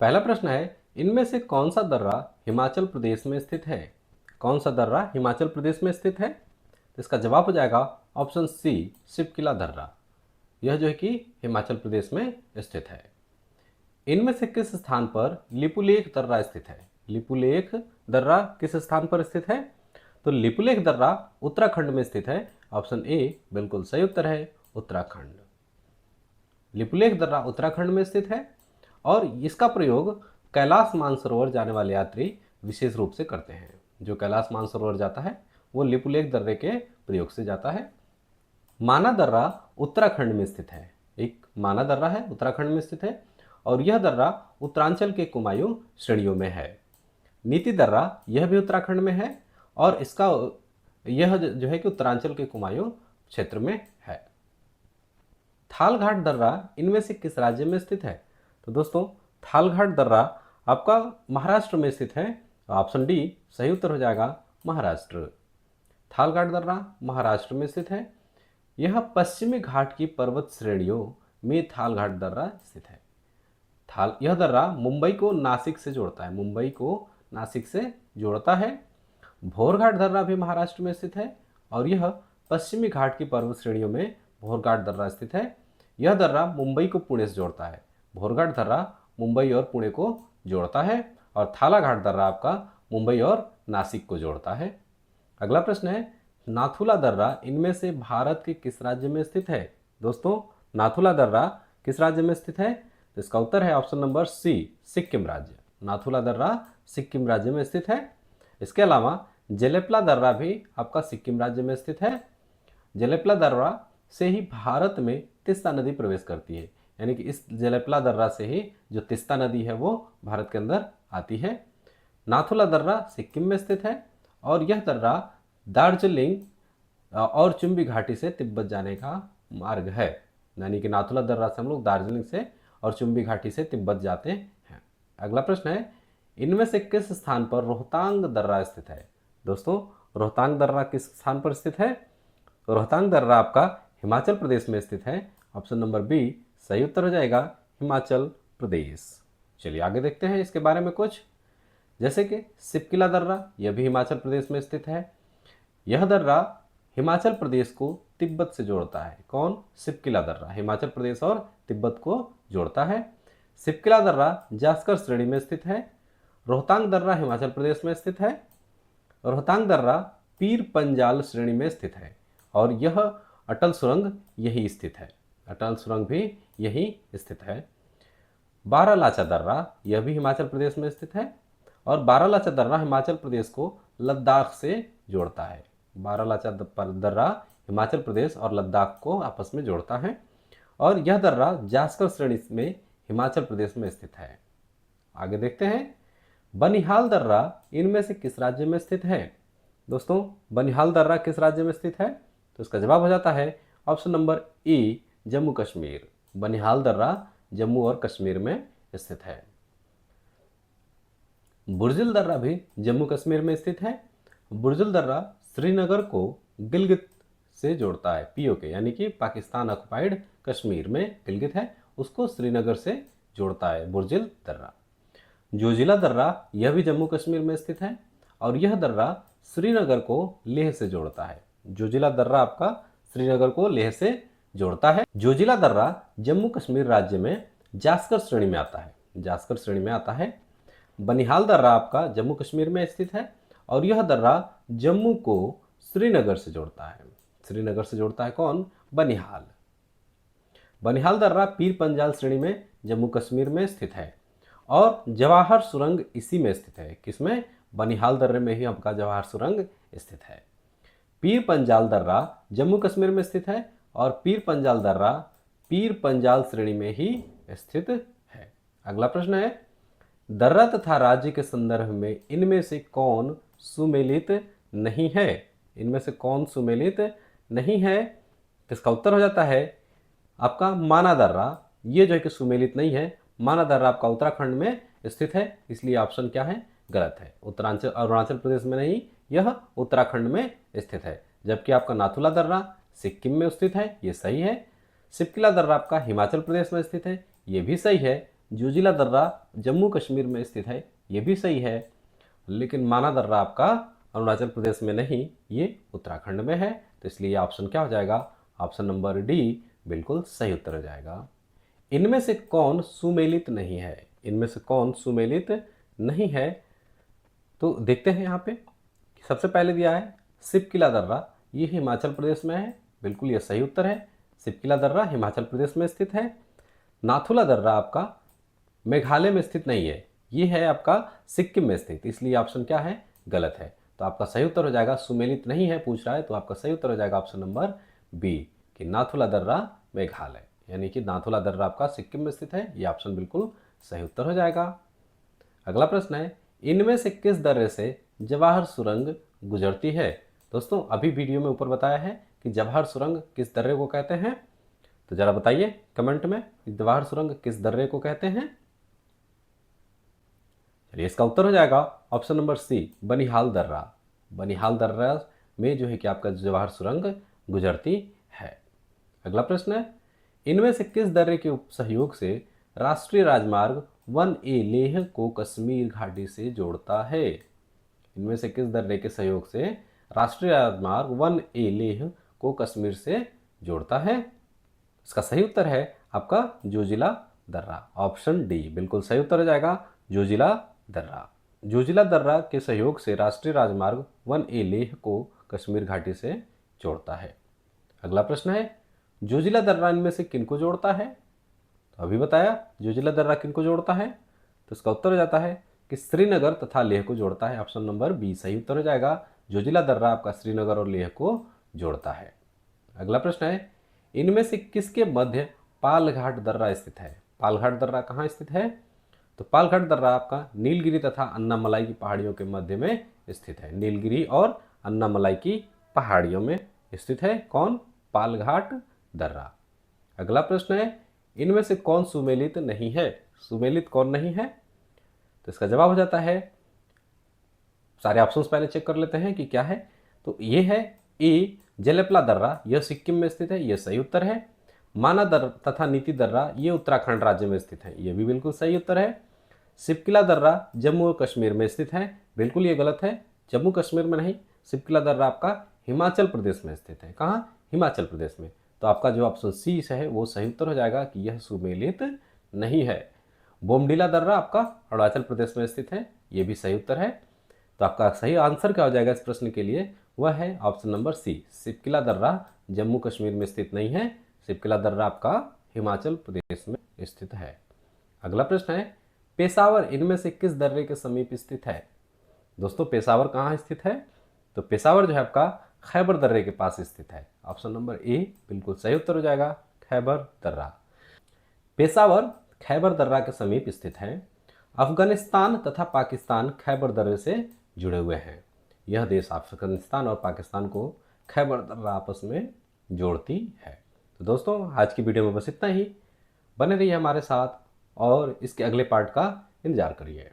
पहला प्रश्न है, इनमें से कौन सा दर्रा हिमाचल प्रदेश में स्थित है? कौन सा दर्रा हिमाचल प्रदेश में स्थित है? तो इसका जवाब हो जाएगा ऑप्शन सी, शिवकिला दर्रा। यह जो है कि हिमाचल प्रदेश में स्थित है। इनमें से किस स्थान पर लिपुलेख दर्रा स्थित है? लिपुलेख दर्रा किस स्थान पर स्थित है? तो लिपुलेख दर्रा उत्तराखंड में स्थित है। ऑप्शन ए बिल्कुल सही उत्तर है, उत्तराखंड। लिपुलेख दर्रा उत्तराखंड में स्थित है और इसका प्रयोग कैलाश मानसरोवर जाने वाले यात्री विशेष रूप से करते हैं। जो कैलाश मानसरोवर जाता है वो लिपुलेख दर्रे के प्रयोग से जाता है। माना दर्रा उत्तराखंड में स्थित है। एक माना दर्रा है, उत्तराखंड में स्थित है और यह दर्रा उत्तरांचल के कुमायूं श्रेणियों में है। नीति दर्रा यह भी उत्तराखंड में है और इसका यह जो है कि उत्तरांचल के कुमायूं क्षेत्र में है। थालघाट दर्रा इनमें से किस राज्य में स्थित है? तो दोस्तों, थालघाट दर्रा आपका महाराष्ट्र में स्थित है। ऑप्शन डी सही उत्तर हो जाएगा, महाराष्ट्र। थालघाट दर्रा महाराष्ट्र में स्थित है। यह पश्चिमी घाट की पर्वत श्रेणियों में थालघाट दर्रा स्थित है। यह दर्रा मुंबई को नासिक से जोड़ता है। मुंबई को नासिक से जोड़ता है। भोरघाट दर्रा भी महाराष्ट्र में स्थित है और यह पश्चिमी घाट की पर्वत श्रेणियों में भोरघाट दर्रा स्थित है। यह दर्रा मुंबई को पुणे से जोड़ता है। भोरघाट दर्रा मुंबई और पुणे को जोड़ता है और थालाघाट दर्रा आपका मुंबई और नासिक को जोड़ता है। अगला प्रश्न है, नाथुला दर्रा इनमें से भारत के किस राज्य में स्थित है? दोस्तों, नाथुला दर्रा किस राज्य में स्थित है? तो इसका उत्तर है ऑप्शन नंबर सी, सिक्किम राज्य। नाथुला दर्रा सिक्किम राज्य में स्थित है। इसके अलावा जेलेपला दर्रा भी आपका सिक्किम राज्य में स्थित है। जेलेपला दर्रा से ही भारत में तिस्ता नदी प्रवेश करती है, यानी कि इस जेलेपला दर्रा से ही जो तिस्ता नदी है वो भारत के अंदर आती है। नाथुला दर्रा सिक्किम में स्थित है और यह दर्रा दार्जिलिंग और चुंबी घाटी से तिब्बत जाने का मार्ग है। यानी कि नाथुला दर्रा से हम लोग दार्जिलिंग से और चुंबी घाटी से तिब्बत जाते हैं। अगला प्रश्न है, इनमें से किस स्थान पर रोहतांग दर्रा स्थित है? दोस्तों, रोहतांग दर्रा किस स्थान पर स्थित है? रोहतांग दर्रा आपका हिमाचल प्रदेश में स्थित है। ऑप्शन नंबर बी सही उत्तर हो जाएगा, हिमाचल प्रदेश। चलिए आगे देखते हैं इसके बारे में कुछ। जैसे कि शिवकिला दर्रा, यह भी हिमाचल प्रदेश में स्थित है। यह दर्रा हिमाचल प्रदेश को तिब्बत से जोड़ता है। कौन? शिवकिला दर्रा हिमाचल प्रदेश और तिब्बत को जोड़ता है। शिवकिला दर्रा जास्कर श्रेणी में स्थित है। रोहतांग दर्रा हिमाचल प्रदेश में स्थित है। रोहतांग दर्रा पीर पंजाल श्रेणी में स्थित है और यह अटल सुरंग यही स्थित है। अटल सुरंग भी यही स्थित है। बारालाचा दर्रा यह भी हिमाचल प्रदेश में स्थित है और बारालाचा दर्रा हिमाचल प्रदेश को लद्दाख से जोड़ता है। बारालाचा दर्रा हिमाचल प्रदेश और लद्दाख को आपस में जोड़ता है और यह दर्रा जास्कर श्रेणी में हिमाचल प्रदेश में स्थित है। आगे देखते हैं, बनिहाल दर्रा इनमें से किस राज्य में स्थित है? दोस्तों, बनिहाल दर्रा किस राज्य में स्थित है? तो इसका जवाब हो जाता है option number A, Jammu Kashmir. Banihal दर्रा जम्मू और कश्मीर में स्थित है। बुर्जिल दर्रा भी जम्मू कश्मीर में स्थित है। बुर्जिल दर्रा श्रीनगर को गिलगित से जोड़ता है। पीओके यानी कि पाकिस्तान ऑक्युपाइड कश्मीर में गिलगित है, उसको श्रीनगर से जोड़ता है बुर्जिल दर्रा। जोजिला दर्रा यह भी जम्मू कश्मीर में स्थित है और यह दर्रा श्रीनगर को लेह से जोड़ता है। जोजिला दर्रा आपका श्रीनगर को लेह से जोड़ता है। जोजिला दर्रा जम्मू कश्मीर राज्य में जास्कर श्रेणी में आता है। जास्कर श्रेणी में आता है। बनिहाल दर्रा आपका जम्मू कश्मीर में स्थित है और यह दर्रा जम्मू को श्रीनगर से जोड़ता है। श्रीनगर से जोड़ता है कौन? बनिहाल। बनिहाल दर्रा पीर पंजाल श्रेणी में जम्मू कश्मीर में स्थित है और जवाहर सुरंग इसी में स्थित है। किसमें? बनिहाल दर्रे में ही आपका जवाहर सुरंग स्थित है। पीर पंजाल दर्रा जम्मू कश्मीर में स्थित है और पीर पंजाल दर्रा पीर पंजाल श्रेणी में ही स्थित है। अगला प्रश्न है, दर्रा तथा राज्य के संदर्भ में इनमें से कौन सुमेलित नहीं है? इनमें से कौन सुमेलित नहीं है? इसका उत्तर हो जाता है आपका माना दर्रा। ये जो है कि सुमेलित नहीं है। माना दर्रा आपका उत्तराखंड में स्थित है, इसलिए ऑप्शन क्या है? गलत है। उत्तरांचल अरुणाचल प्रदेश में नहीं, यह उत्तराखंड में स्थित है। जबकि आपका नाथुला दर्रा सिक्किम में स्थित है, ये सही है। शिवकिला दर्रा आपका हिमाचल प्रदेश में स्थित है, ये भी सही है। जोजिला दर्रा जम्मू कश्मीर में स्थित है, ये भी सही है, लेकिन माना दर्रा आपका अरुणाचल प्रदेश में नहीं, ये उत्तराखंड में है। तो इसलिए ये ऑप्शन क्या हो जाएगा, ऑप्शन नंबर डी बिल्कुल सही उत्तर हो जाएगा। इनमें से कौन सुमेलित नहीं है, इनमें से कौन सुमेलित नहीं है, तो देखते हैं यहाँ पे। सबसे पहले दिया है सिपकिला दर्रा, ये हिमाचल प्रदेश में है, बिल्कुल ये सही उत्तर है। सिपकिला दर्रा हिमाचल प्रदेश में स्थित है। नाथुला दर्रा आपका मेघालय में स्थित नहीं है, ये है आपका सिक्किम में स्थित, इसलिए ऑप्शन क्या है, गलत है। तो आपका सही उत्तर हो जाएगा, सुमेलित नहीं है पूछ रहा है, तो आपका सही उत्तर हो जाएगा ऑप्शन नंबर बी कि नाथुला दर्रा मेघालय, यानी कि नाथुला दर्रा आपका सिक्किम में स्थित है, ये ऑप्शन बिल्कुल सही उत्तर हो जाएगा। अगला प्रश्न है, इनमें से किस दर्रे से जवाहर सुरंग गुजरती है। दोस्तों अभी वीडियो में ऊपर बताया है कि जवाहर सुरंग किस दर्रे को कहते हैं, तो जरा बताइए कमेंट में जवाहर सुरंग किस दर्रे को कहते हैं। चलिए इसका उत्तर हो जाएगा ऑप्शन नंबर सी, बनिहाल दर्रा। बनिहाल दर्रा में जो है कि आपका जवाहर सुरंग गुजरती है। अगला प्रश्न है, इनमें से किस दर्रे के सहयोग से राष्ट्रीय राजमार्ग 1A लेह को कश्मीर घाटी से जोड़ता है। इनमें से किस दर्रे के सहयोग से राष्ट्रीय राजमार्ग 1A लेह को कश्मीर से जोड़ता है। इसका सही उत्तर है आपका जोजिला दर्रा, ऑप्शन डी बिल्कुल सही उत्तर हो जाएगा, जोजिला दर्रा। जोजिला दर्रा के सहयोग से राष्ट्रीय राजमार्ग 1A लेह को कश्मीर घाटी से जोड़ता है। अगला प्रश्न है, जोजिला दर्रा इनमें से किनको जोड़ता है। तो अभी बताया जोजिला दर्रा किनको जोड़ता है, तो इसका उत्तर हो जाता है कि श्रीनगर तथा लेह को जोड़ता है, ऑप्शन नंबर बी सही उत्तर हो जाएगा। जोजिला दर्रा आपका श्रीनगर और लेह को जोड़ता है। अगला प्रश्न है, इनमें से किसके मध्य पालघाट दर्रा स्थित है। पालघाट दर्रा कहाँ स्थित है, तो पालघाट दर्रा आपका नीलगिरी तथा अन्नामलाई की पहाड़ियों के मध्य में स्थित है। नीलगिरी और अन्नामलाई की पहाड़ियों में स्थित है कौन, पालघाट दर्रा। अगला प्रश्न है, इनमें से कौन सुमेलित नहीं है। सुमेलित कौन नहीं है, तो इसका जवाब हो जाता है, सारे ऑप्शंस पहले चेक कर लेते हैं कि क्या है। तो ये है ए जलेपला दर्रा, यह सिक्किम में स्थित है, यह सही उत्तर है। माना दर्रा तथा नीति दर्रा ये उत्तराखंड राज्य में स्थित है, यह भी बिल्कुल सही उत्तर है। सिपकिला दर्रा जम्मू और कश्मीर में स्थित है, बिल्कुल ये गलत है, जम्मू कश्मीर में नहीं, सिपकिला दर्रा आपका हिमाचल प्रदेश में स्थित है। कहाँ, हिमाचल प्रदेश में। तो आपका जो ऑप्शन सी है वो सही उत्तर हो जाएगा कि यह सुमेलित नहीं है। बोमडीला दर्रा आपका अरुणाचल प्रदेश में स्थित है, ये भी सही उत्तर है। तो आपका सही आंसर क्या हो जाएगा इस प्रश्न के लिए, वह है ऑप्शन नंबर सी, सिपकिला दर्रा जम्मू कश्मीर में स्थित नहीं है, सिपकिला दर्रा आपका हिमाचल प्रदेश में स्थित है। अगला प्रश्न है, पेशावर इनमें से किस दर्रे के समीप स्थित है। दोस्तों पेशावर कहाँ स्थित है, तो पेशावर जो है आपका खैबर दर्रे के पास स्थित है, ऑप्शन नंबर ए बिल्कुल सही उत्तर हो जाएगा, खैबर दर्रा। पेशावर खैबर दर्रा के समीप स्थित है। अफगानिस्तान तथा पाकिस्तान खैबर दर्रे से जुड़े हुए हैं। यह देश अफगानिस्तान और पाकिस्तान को खैबर दर्रा आपस में जोड़ती है। तो दोस्तों आज की वीडियो में बस इतना ही, बने रहिए हमारे साथ और इसके अगले पार्ट का इंतजार करिए।